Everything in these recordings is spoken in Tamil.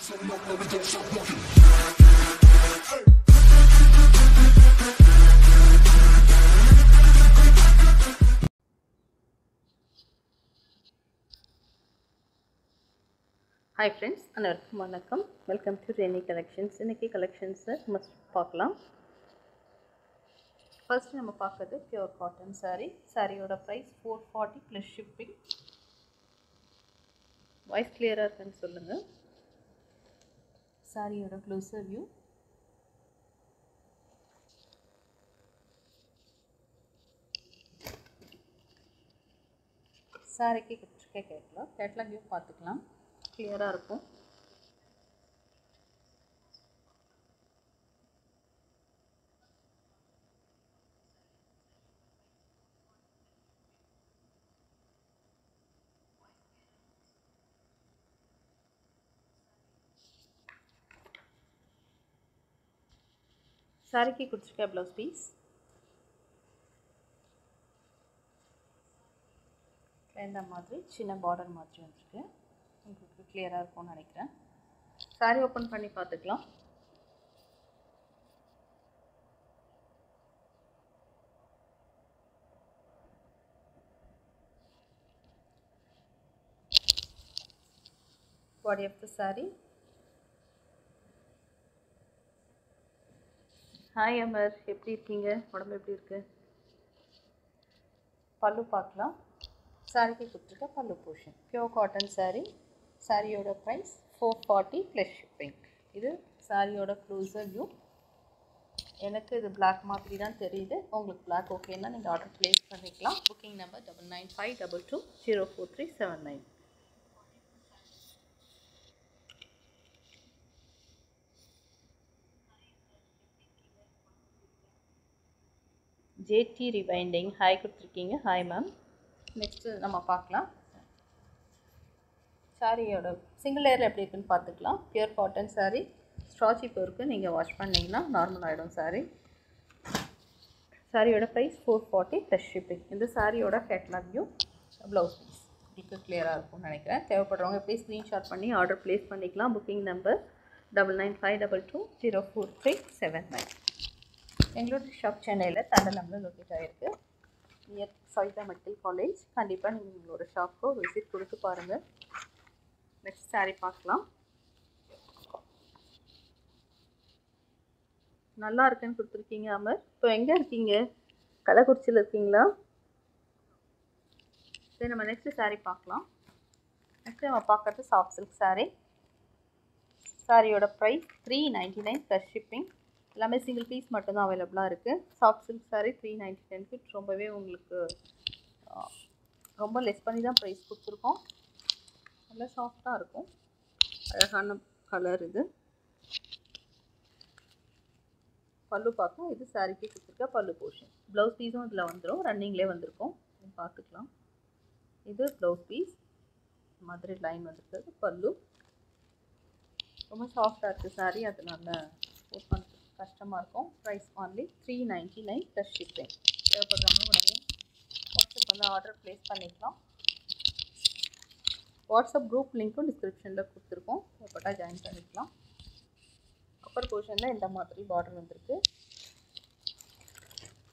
Hi friends, அனைவருக்கும் வணக்கம். Welcome to Rennie collections. இன்னைக்கு கலெக்ஷன்ஸை நம்ம பார்க்கலாம். ஃபர்ஸ்ட் நம்ம பார்க்குறது பியூர் காட்டன் saree. சாரியோட ப்ரைஸ் 440 ப்ளஸ் ஷிப்பிங். வாய்ஸ் கிளியராக இருக்குன்னு சொல்லுங்கள். சாரியோட க்ளோஸர் வியூ. சாரிக்கு கேட்கலாம், கேட்லாக் வியூ பார்த்துக்கலாம், கிளியராக இருக்கும். சாரிக்கு கொடுத்துருக்க ப்ளவுஸ் பீஸ் இந்த மாதிரி சின்ன பார்டர் மாதிரி வந்துருக்கு. உங்களுக்கு கிளியராக இருக்கும்னு நினைக்கிறேன். சாரி ஓப்பன் பண்ணி பார்த்துக்கலாம். Body of the sari. Hi Amar, எப்படி இருக்கீங்க? உடம்பு எப்படி இருக்கு? பல்லு பார்க்கலாம். சாரிக்கு கொடுத்துருக்க பல்லு போர்ஷன் பியூர் காட்டன் சாரீ. சாரியோட ப்ரைஸ் 440 ப்ளஸ் ஷிப்பிங். இது சாரியோட க்ளோஸர் வியூ. எனக்கு இது பிளாக் மாதிரி தான் தெரியுது. உங்களுக்கு பிளாக் ஓகேன்னா நீங்கள் ஆர்டர் ப்ளேஸ் பண்ணிக்கலாம். Booking number 9952204379. JD rewinding hi கொடுத்துருக்கீங்க. Hi ma'am. நெக்ஸ்ட்டு நம்ம பார்க்கலாம். சாரியோட சிங்கிள் லேயரில் எப்படி இருக்குன்னு பார்த்துக்கலாம். Pure cotton sari. ஸ்ட்ராச் இப்போ இருக்குது, நீங்கள் வாஷ் பண்ணிங்கன்னா நார்மல் ஆகிடும் சாரீ. சாரியோட ப்ரைஸ் 440 ப்ளஸ் ஷிப்பிங். இந்த சாரியோட கேட்லாக் வியூ, ப்ளவுஸ் பீஸ் உங்களுக்கு கிளியராக இருக்கும்னு நினைக்கிறேன். தேவைப்படுறவங்க எப்படி ஸ்க்ரீன்ஷாட் பண்ணி ஆர்டர் ப்ளேஸ் பண்ணிக்கலாம். Booking number 9952204379. எங்களோட ஷாப் சென்னையில் தண்டலமில் லொக்கேட் ஆகிருக்கு, நியர் சைதா மெடிக்கல் காலேஜ். கண்டிப்பாக நீங்கள் உங்களோட ஷாப்க்கு ஒரு விசிட் கொடுத்து பாருங்கள். நெக்ஸ்ட் சாரீ பார்க்கலாம். நல்லா இருக்குன்னு கொடுத்துருக்கீங்க அமர். இப்போ எங்கே இருக்கீங்க? கள்ளக்குறிச்சியில் இருக்கீங்களா? சரி, நம்ம நெக்ஸ்ட் சாரீ பார்க்கலாம். நெக்ஸ்ட் நம்ம பார்க்குறது சாஃப்ட் சில்க் சாரீ. சாரியோட ப்ரைஸ் 399 ப்ளஸ் ஷிப்பிங். எல்லாமே சிங்கிள் பீஸ் மட்டும்தான் அவைலபிளாக இருக்குது. சாஃப்ட் சில்க் சாரீ 399 ரொம்பவே உங்களுக்கு ரொம்ப லெஸ் பண்ணி தான் ப்ரைஸ் கொடுத்துருக்கோம். நல்லா சாஃப்டாக இருக்கும், அழகான கலர். இது பல்லு பார்க்கலாம். இது சாரிக்கு கொடுத்துருக்க பல்லு போர்ஷன். ப்ளவுஸ் பீஸும் இதில் வந்துடும், ரன்னிங்லேயே வந்திருக்கும், பார்த்துக்கலாம். இது ப்ளவுஸ் பீஸ் மாதிரி லைன் வந்துருக்குது. பல்லு ரொம்ப சாஃப்டாக இருக்குது சாரீ, அதனால ஓப்பன் கஷ்டமாக இருக்கும். Price only 399 plus shipping. தேவைப்படுறவங்க உடனே வாட்ஸ்அப் வந்து ஆர்டர் ப்ளேஸ் பண்ணிக்கலாம். வாட்ஸ்அப் குரூப் லிங்க்கும் டிஸ்கிரிப்ஷனில் கொடுத்துருக்கோம், தேவைப்பட்டால் ஜாயின் பண்ணிக்கலாம். அப்பர் போர்ஷனில் இந்த மாதிரி பார்டர் வந்துருக்கு.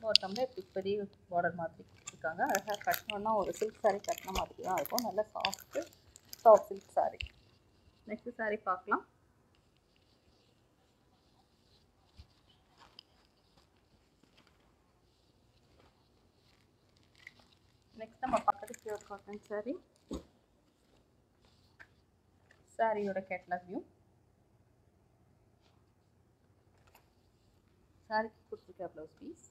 பாட்டமில் இப்படி பெரிய பார்டர் மாதிரி கொடுத்துருக்காங்க. அழகாக கட்டணுன்னா ஒரு சில்க் சாரீ கட்டின மாதிரி தான் இருக்கும். நல்லா soft silk sari. Next sari பார்க்கலாம். நெக்ஸ்ட் நம்ம பார்க்குறது பியூர் காட்டன் சாரீ. சாரியோட கேட்லாக் வியூ. சாரிக்கு கொடுத்துருக்க ப்ளவுஸ் பீஸ்.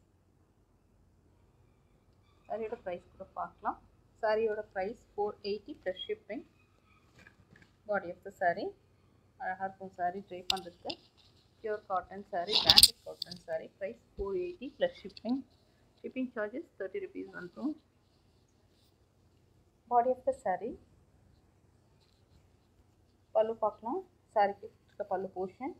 சாரியோட ப்ரைஸ் கூட பார்க்கலாம். சாரியோட price 480 plus shipping. Body of the sari. அழகாக இருக்கும் சாரீ ட்ரை பண்ணுறதுக்கு. Pure cotton sari, branded cotton sari. Price 480 plus shipping. Shipping charges 30 rupees வந்துடும். Body of the sari. Pallu பார்க்கலாம். சாரிக்கு இருக்க பல்லு போர்ஷன்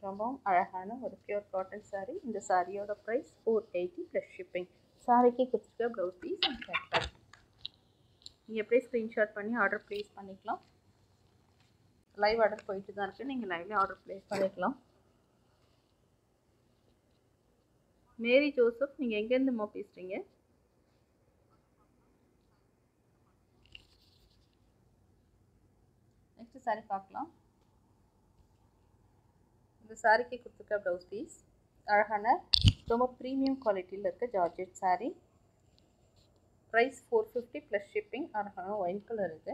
ரொம்பவும் அழகான ஒரு பியூர் காட்டன் சாரீ. இந்த சாரியோட ப்ரைஸ் 480 ப்ளஸ் ஷிப்பிங். சாரிக்கு கொடுத்துருக்க ப்ளவுஸ் பீஸ் அண்ட் கேட்லாக். நீங்கள் எப்படியே ஸ்க்ரீன்ஷாட் பண்ணி ஆர்டர் ப்ளேஸ் பண்ணிக்கலாம். லைவ் ஆர்டர் போயிட்டு தான் இருக்குது, நீங்கள் லைவ்லேயே ஆர்டர் ப்ளேஸ் பண்ணிக்கலாம். மேரி ஜோசப், நீங்கள் எங்கேருந்துமா பேசுகிறீங்க? நெக்ஸ்ட் சாரீ பார்க்கலாம். இந்த சாரீக்கு கொடுத்துருக்க ப்ளவுஸ் பீஸ் அழகான ரொம்ப ப்ரீமியம் குவாலிட்டியில் இருக்க georgette sari. Price 450 plus shipping. அழகான ஒயிட் கலர் இது,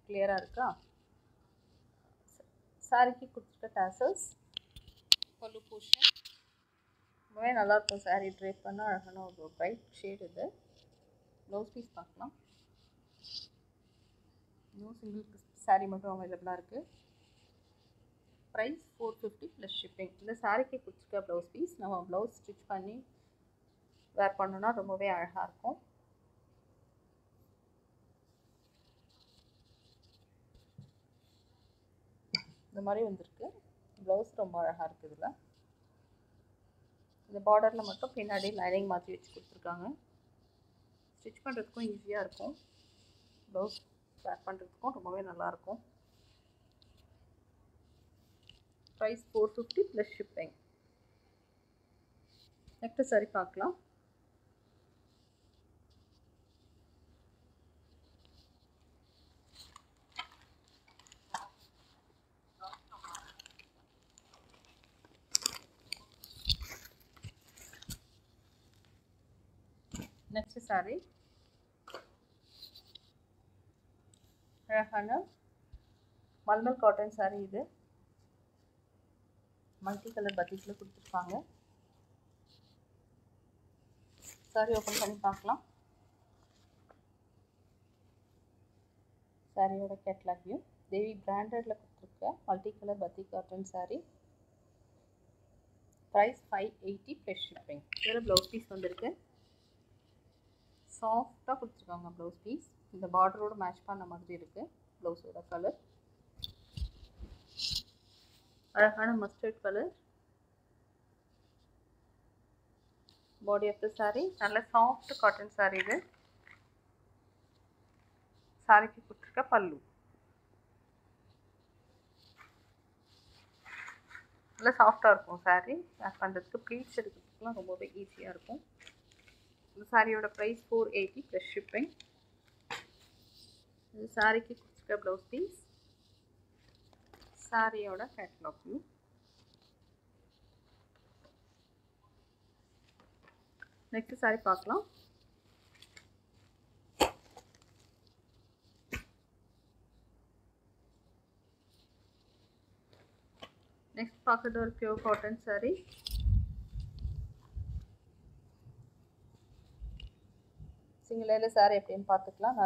கிளியராக இருக்கா? சாரீக்கு கொடுத்துருக்க டாசல்ஸ், பல்லு போர்ஷன் ரொம்பவே நல்லாயிருக்கும். சாரீ ட்ரேப் பண்ண அழகான ஒரு ப்ரைட் ஷேட் இது. ப்ளவுஸ் பீஸ் பார்க்கலாம். இன்னும் சிங்கிள் சாரீ மட்டும் அவைலபிளாக இருக்குது. Price 450 plus shipping. இந்த சாரீக்கு கொடுத்துருக்க ப்ளவுஸ் பீஸ் நம்ம ப்ளவுஸ் ஸ்டிச் பண்ணி வேர் பண்ணோன்னா ரொம்பவே அழகாக இருக்கும். இந்த மாதிரி வந்திருக்கு. ப்ளவுஸ் ரொம்ப அழகாக இருக்குது. இதில் இந்த பார்டரில் மட்டும் பின்னாடி லைனிங் மாற்றி வச்சு கொடுத்துருக்காங்க. ஸ்டிச் பண்ணுறதுக்கும் ஈஸியாக இருக்கும். ப்ளவுஸ் வேர் பண்ணுறதுக்கும் ரொம்பவே நல்லாயிருக்கும். Price 450 plus shipping. Next sari பார்க்கலாம். நெக்ஸ்ட் சாரி அழகான மல்மல் காட்டன் சாரி. இது மல்டி கலர் பட்டிக்கில் கொடுத்துருக்காங்க. சாரி ஓப்பன் பண்ணி பார்க்கலாம். சாரியோட கேட்லாக் வியூ. தேவி பிராண்டட்ல கொடுத்துருக்க மல்டி கலர் பத்தி cotton sari. Price 580 plus shipping. இதில் ப்ளவுஸ் பீஸ் வந்திருக்கு. சாஃப்டாக கொடுத்துருக்காங்க ப்ளவுஸ் பீஸ். இந்த பார்டரோடு மேட்ச் பண்ண மாதிரி இருக்குது. ப்ளவுஸோட கலர் அழகான mustard colour. Body of the sari நல்ல சாஃப்ட் காட்டன் சாரீ. இது சாரிக்கு கொடுத்துருக்க பல்லு. நல்லா சாஃப்டாக இருக்கும் சாரீ. வேர் பண்ணுறதுக்கு ப்ளீட்ஸ் எடுக்கிறதுக்குலாம் ரொம்பவே ஈஸியாக இருக்கும். இந்த சாரியோட ப்ரைஸ் 480 ப்ளஸ் ஷிப்பிங். இந்த சாரிக்கு கொடுத்துருக்க ப்ளவுஸ் பீஸ், சாரியோட கேட்லாக் வியூ. நெக்ஸ்ட் சாரி பார்க்கலாம். நெக்ஸ்ட் பார்க்குறது ஒரு pure cotton sari. Single layer sari எப்படின்னு பார்த்துக்கலாம்.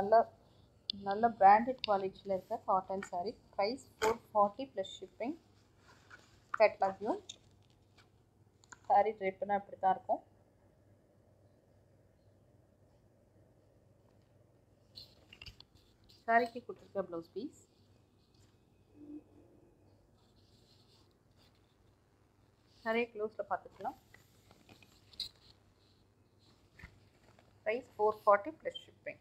நல்ல பிராண்டட் குவாலிட்டியில் இருக்க cotton sari. Price 440 plus shipping. Catalogue view. Sari ட்ரேப்னா அப்படி தான் இருக்கும். சாரிக்கு கொடுத்துருக்க ப்ளவுஸ் பீஸ். நிறைய க்ளோஸில் பார்த்துக்கலாம். Price 440 plus shipping.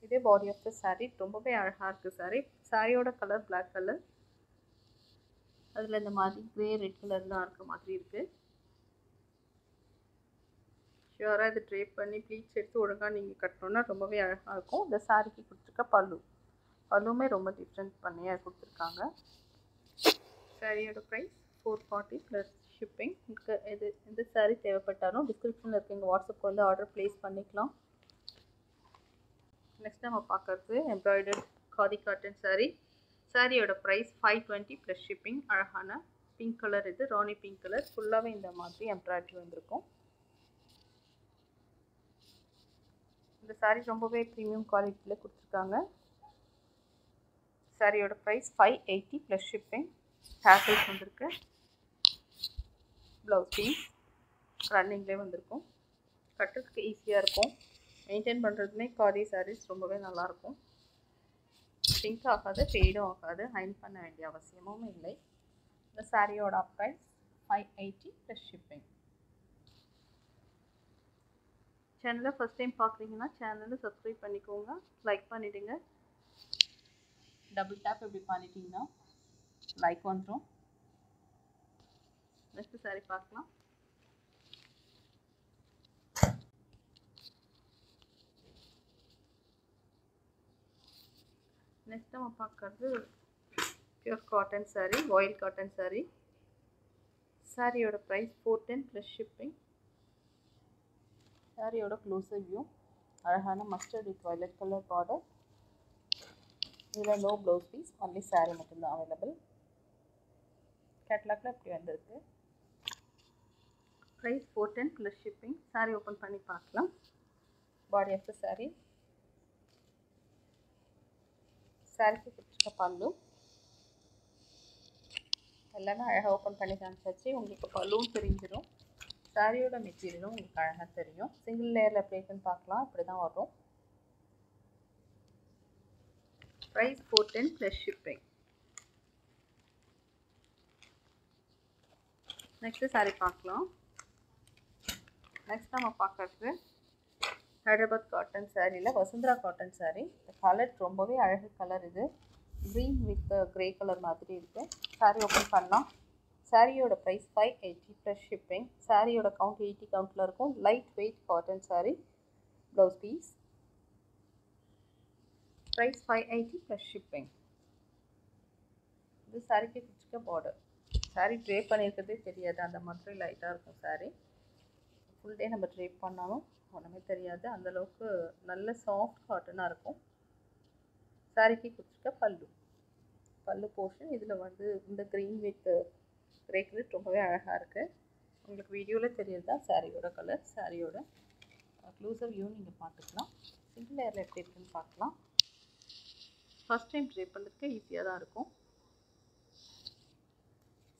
இதே பாடி ஆஃப் த சாரீ. ரொம்பவே அழகாக இருக்குது சாரீ. சாரியோட கலர் பிளாக் கலர். அதில் இந்த மாதிரி க்ரே ரெட் கலர்லாம் இருக்க மாதிரி இருக்குது. ஷியோராக இது ட்ரேப் பண்ணி ப்ளீட்ஸ் எடுத்து ஒழுங்காக நீங்கள் கட்டணுன்னா ரொம்பவே அழகாக இருக்கும். இந்த சாரிக்கு கொடுத்துருக்க பல்லு. பல்லுமே ரொம்ப டிஃப்ரெண்ட் பண்ணியாக கொடுத்துருக்காங்க. சாரியோட ப்ரைஸ் 440 ப்ளஸ் ஷிப்பிங். எந்த சாரீ தேவைப்பட்டாலும் டிஸ்கிரிப்ஷனில் இருக்க எங்கள் வாட்ஸ்அப்புக்கு வந்து ஆர்டர் ப்ளேஸ் பண்ணிக்கலாம். நெக்ஸ்ட் நம்ம பார்க்குறது எம்ப்ராய்டர்ட் காதி காட்டன் சாரீ. சாரியோட ப்ரைஸ் 520 ப்ளஸ் ஷிப்பிங். அழகான பிங்க் கலர். இது ராணி பிங்க் கலர். ஃபுல்லாகவே இந்த மாதிரி எம்ப்ராய்டரி வந்திருக்கும். இந்த சாரீ ரொம்பவே ப்ரீமியம் குவாலிட்டியில் கொடுத்துருக்காங்க. சாரியோட ப்ரைஸ் 580 ப்ளஸ் ஷிப்பிங். டேசல்ஸ் வந்திருக்கு. ப்ளவுஸ் பீஸ் ரன்னிங்லேயே வந்திருக்கும். கட்டுறதுக்கு ஈஸியாக இருக்கும். மெயின்டைன் பண்ணுறதுமே காதி சாரீஸ் ரொம்பவே நல்லாயிருக்கும். சிங்க் ஆகாது, ஃபேடும் ஆகாது. அயர்ன் பண்ண வேண்டிய அவசியமும் இல்லை. இந்த சாரியோட ப்ரைஸ் 580 ப்ளஸ் ஷிப்பிங். சேனலை ஃபஸ்ட் டைம் பார்க்குறீங்கன்னா சேனலை சப்ஸ்கிரைப் பண்ணிக்கோங்க, லைக் பண்ணிவிடுங்க. டபுள் டேப் இப்படி பண்ணிட்டீங்கன்னா லைக் வந்துடும். நெக்ஸ்ட் சாரி பார்க்கலாம். நெக்ஸ்ட் நம்ம பார்க்கறது pure cotton sari, oil cotton sari. சாரியோட ப்ரைஸ் 410 ப்ளஸ் ஷிப்பிங். சாரியோட க்ளோஸர் வியூ, அழகான mustard with violet colour border. இதில் no blouse piece, only sari மட்டும்தான் அவைலபிள். கேட்லாகில் இப்படி வந்திருக்கு. Price 410 plus shipping. Sari open பண்ணி பார்க்கலாம். பாடி ஆஃப் த சாரீ, சாரிக்கு கொடுத்துருக்க பல்லு எல்லாமே அழகாக ஓப்பன் பண்ணி காமிச்சாச்சு. உங்களுக்கு பல்லுவும் தெரிஞ்சிடும், சாரியோட மெட்டீரியலும் உங்களுக்கு அழகாக தெரியும். சிங்கிள் லேயரில் எப்படி இருக்குன்னு பார்க்கலாம். இப்படி தான் வரும். Price 410 plus shipping. Next sari பார்க்கலாம். நெக்ஸ்ட் நம்ம பார்க்கறது ஹைதராபாத் காட்டன் சாரியில் வசுந்தரா காட்டன் சாரீ. இந்த கலர் ரொம்பவே அழகு கலர். இது க்ரீன் வித் க்ரே கலர் மாதிரி இருக்குது. சாரீ ஓப்பன் பண்ணலாம். சாரியோட ப்ரைஸ் 580 ப்ளஸ் ஷிப்பிங். சாரியோட கவுண்ட் 80 கவுண்ட்டில் இருக்கும். Light weight cotton sari. Blouse piece. Price 580 plus shipping. இது சாரிக்கு கொடுத்துருக்க பார்டர். சாரீ ட்ரேப் பண்ணியிருக்கிறதே தெரியாது, அந்த மாதிரி லைட்டாக இருக்கும் சாரீ. ஃபுல் டே நம்ம ட்ரேப் பண்ணாலும் ஒன்றுமே தெரியாது, அந்தளவுக்கு நல்ல சாஃப்ட் காட்டனாக இருக்கும். சாரிக்கு கொடுத்துருக்க பல்லு, பல்லு போர்ஷன் இதில் வந்து இந்த க்ரீன் வித் க்ரே கலர் ரொம்பவே அழகாக இருக்குது. உங்களுக்கு வீடியோவில் தெரியுது தான் சாரியோட கலர். சாரியோட க்ளோஸர் வியூ நீங்கள் பார்த்துக்கலாம். சிங்கிள் லேயரில் எப்படி இருக்குன்னு பார்க்கலாம். ஃபஸ்ட் டைம் ட்ரேப் பண்ணுறதுக்கு ஈஸியாக தான் இருக்கும்.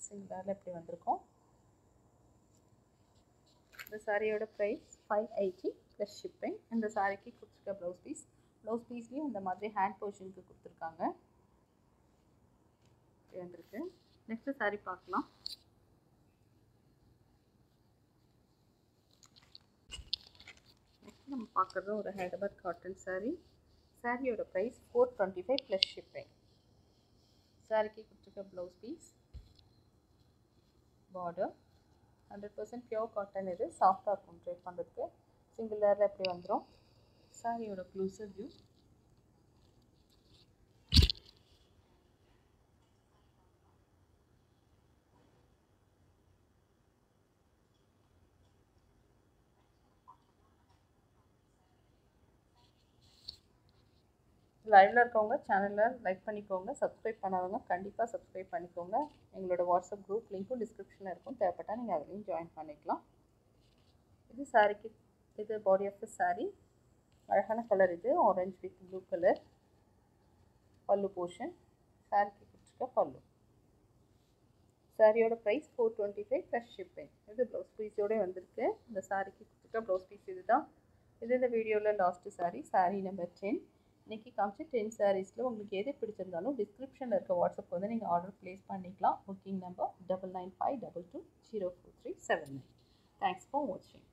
சிங்கிள் லேயரில் எப்படி வந்திருக்கும். இந்த சாரியோட ப்ரைஸ் 580 ப்ளஸ் ஷிப்பிங். இந்த சாரிக்கு கொடுத்துருக்க ப்ளவுஸ் பீஸ், ப்ளவுஸ் பீஸ்லேயும் இந்த மாதிரி ஹேண்ட் போர்ஷனுக்கு கொடுத்துருக்காங்க. வந்திருக்கு. நெக்ஸ்ட்டு சாரீ பார்க்கலாம். நெக்ஸ்ட் நம்ம பார்க்குறது ஒரு ஹைதராபாத் காட்டன் சாரீ. சாரியோட ப்ரைஸ் 425 ப்ளஸ் ஷிப்பிங். சாரிக்கு கொடுத்துருக்க blouse piece, border 100% pure cotton. இது சாஃப்டாக இருக்கும் ட்ரை பண்ணுறதுக்கு. சிங்கிள் லேயரில் எப்படி வந்துடும். சாரியோட க்ளோஸர் வியூ, லைவில் இருக்கவங்க சேனலில் லைக் பண்ணிக்கோங்க, சப்ஸ்கிரைப் பண்ணாதவங்க கண்டிப்பாக சப்ஸ்கிரைப் பண்ணிக்கோங்க. எங்களோட வாட்ஸ்அப் குரூப் லிங்க்கும் டிஸ்கிரிப்ஷனில் இருக்கும், தேவைப்பட்டால் நீங்கள் அதுலேயும் ஜாயின் பண்ணிக்கலாம். இது சாரிக்கு, இது பாடி ஆஃப் த சாரீ. அழகான கலர் இது, ஆரஞ்சு வித் ப்ளூ கலர். பல்லு போர்ஷன், சாரிக்கு கொடுத்துருக்க பல்லு. சாரியோட ப்ரைஸ் 425 ப்ளஸ் ஷிப்பிங். இது ப்ளவுஸ் பீஸோடு வந்திருக்கு. இந்த சாரிக்கு கொடுத்துருக்க ப்ளவுஸ் பீஸ் இது தான். இது இந்த வீடியோவில் லாஸ்ட்டு சாரீ, சாரீ நம்பர் 10. இன்றைக்கி காமிச்சு 10 சாரீஸில் உங்களுக்கு எது பிடிச்சிருந்தாலும் டிஸ்கிரிப்ஷனில் இருக்க வாட்ஸ்அப் வந்து நீங்கள் ஆர்டர் ப்ளேஸ் பண்ணிக்கலாம். Booking number 9952204379. தேங்க்ஸ் ஃபார் வாட்சிங்.